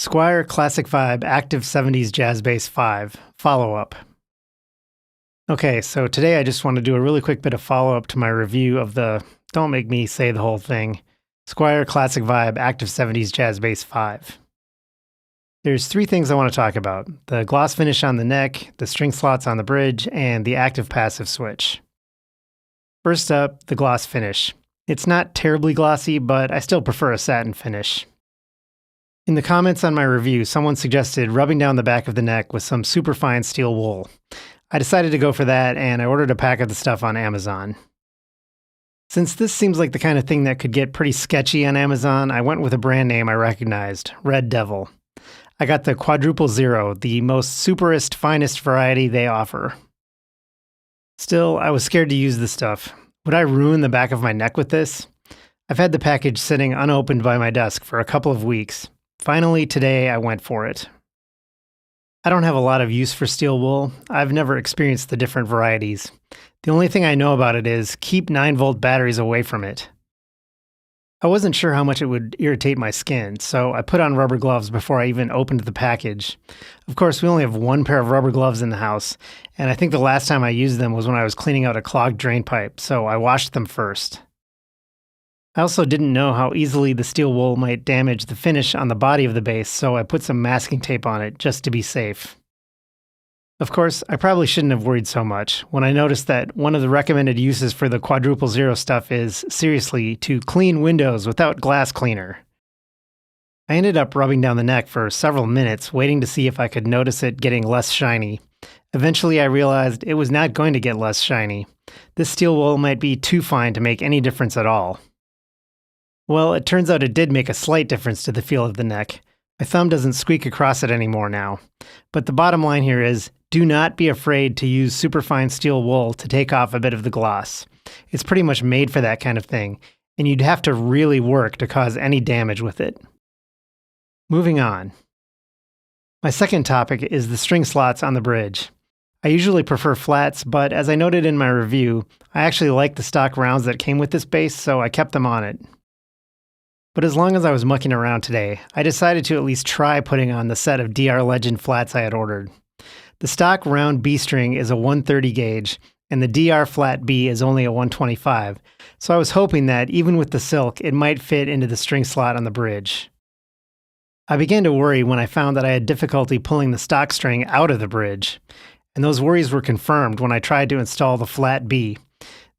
Squier Classic Vibe Active 70s Jazz Bass 5 Follow-Up. Okay, so today I just want to do a really quick bit of follow-up to my review of the, don't make me say the whole thing, Squier Classic Vibe Active 70s Jazz Bass 5. There's three things I want to talk about: the gloss finish on the neck, the string slots on the bridge, and the active-passive switch. First up, the gloss finish. It's not terribly glossy, but I still prefer a satin finish. In the comments on my review, someone suggested rubbing down the back of the neck with some superfine steel wool. I decided to go for that, and I ordered a pack of the stuff on Amazon. Since this seems like the kind of thing that could get pretty sketchy on Amazon, I went with a brand name I recognized, Red Devil. I got the Quadruple Zero, the most superest, finest variety they offer. Still, I was scared to use this stuff. Would I ruin the back of my neck with this? I've had the package sitting unopened by my desk for a couple of weeks. Finally, today I went for it. I don't have a lot of use for steel wool. I've never experienced the different varieties. The only thing I know about it is keep 9-volt batteries away from it. I wasn't sure how much it would irritate my skin, so I put on rubber gloves before I even opened the package. Of course, we only have one pair of rubber gloves in the house, and I think the last time I used them was when I was cleaning out a clogged drain pipe, so I washed them first. I also didn't know how easily the steel wool might damage the finish on the body of the bass, so I put some masking tape on it just to be safe. Of course, I probably shouldn't have worried so much when I noticed that one of the recommended uses for the Quadruple Zero stuff is, seriously, to clean windows without glass cleaner. I ended up rubbing down the neck for several minutes, waiting to see if I could notice it getting less shiny. Eventually, I realized it was not going to get less shiny. This steel wool might be too fine to make any difference at all. Well, it turns out it did make a slight difference to the feel of the neck. My thumb doesn't squeak across it anymore now. But the bottom line here is, do not be afraid to use superfine steel wool to take off a bit of the gloss. It's pretty much made for that kind of thing, and you'd have to really work to cause any damage with it. Moving on. My second topic is the string slots on the bridge. I usually prefer flats, but as I noted in my review, I actually like the stock rounds that came with this bass, so I kept them on it. But as long as I was mucking around today, I decided to at least try putting on the set of DR Legend flats I had ordered. The stock round B string is a 130 gauge, and the DR flat B is only a 125, so I was hoping that even with the silk, it might fit into the string slot on the bridge. I began to worry when I found that I had difficulty pulling the stock string out of the bridge, and those worries were confirmed when I tried to install the flat B.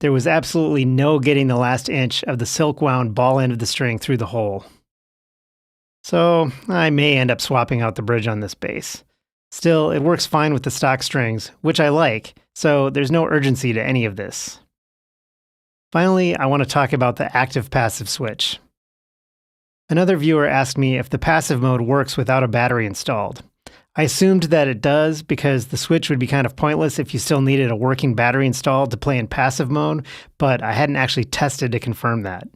There was absolutely no getting the last inch of the silk-wound ball end of the string through the hole. So I may end up swapping out the bridge on this bass. Still, it works fine with the stock strings, which I like, so there's no urgency to any of this. Finally, I want to talk about the active-passive switch. Another viewer asked me if the passive mode works without a battery installed. I assumed that it does because the switch would be kind of pointless if you still needed a working battery installed to play in passive mode, but I hadn't actually tested to confirm that.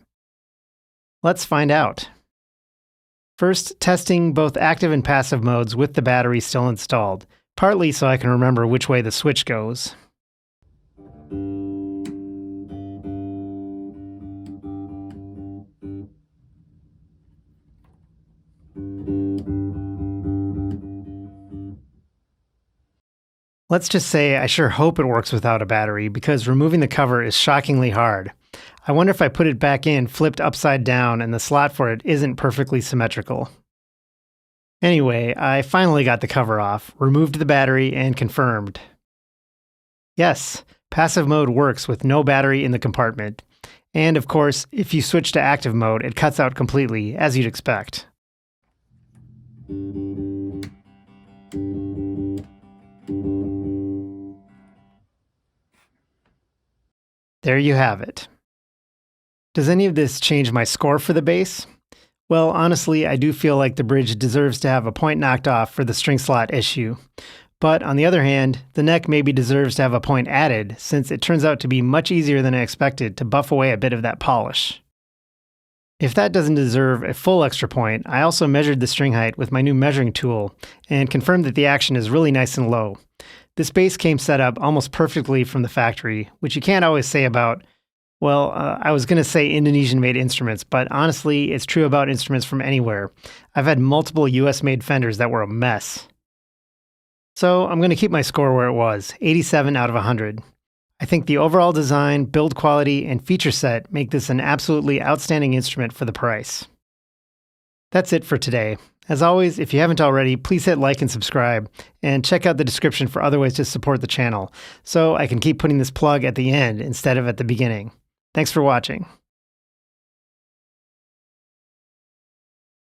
Let's find out. First, testing both active and passive modes with the battery still installed, partly so I can remember which way the switch goes. Let's just say I sure hope it works without a battery, because removing the cover is shockingly hard. I wonder if I put it back in flipped upside down and the slot for it isn't perfectly symmetrical. Anyway, I finally got the cover off, removed the battery, and confirmed. Yes, passive mode works with no battery in the compartment. And of course, if you switch to active mode, it cuts out completely, as you'd expect. There you have it. Does any of this change my score for the bass? Well, honestly, I do feel like the bridge deserves to have a point knocked off for the string slot issue. But on the other hand, the neck maybe deserves to have a point added, since it turns out to be much easier than I expected to buff away a bit of that polish. If that doesn't deserve a full extra point, I also measured the string height with my new measuring tool and confirmed that the action is really nice and low. This bass came set up almost perfectly from the factory, which you can't always say about Well, I was going to say Indonesian-made instruments, but honestly, it's true about instruments from anywhere. I've had multiple US-made Fenders that were a mess. So I'm going to keep my score where it was, 87 out of 100. I think the overall design, build quality, and feature set make this an absolutely outstanding instrument for the price. That's it for today. As always, if you haven't already, please hit like and subscribe, and check out the description for other ways to support the channel, so I can keep putting this plug at the end instead of at the beginning. Thanks for watching.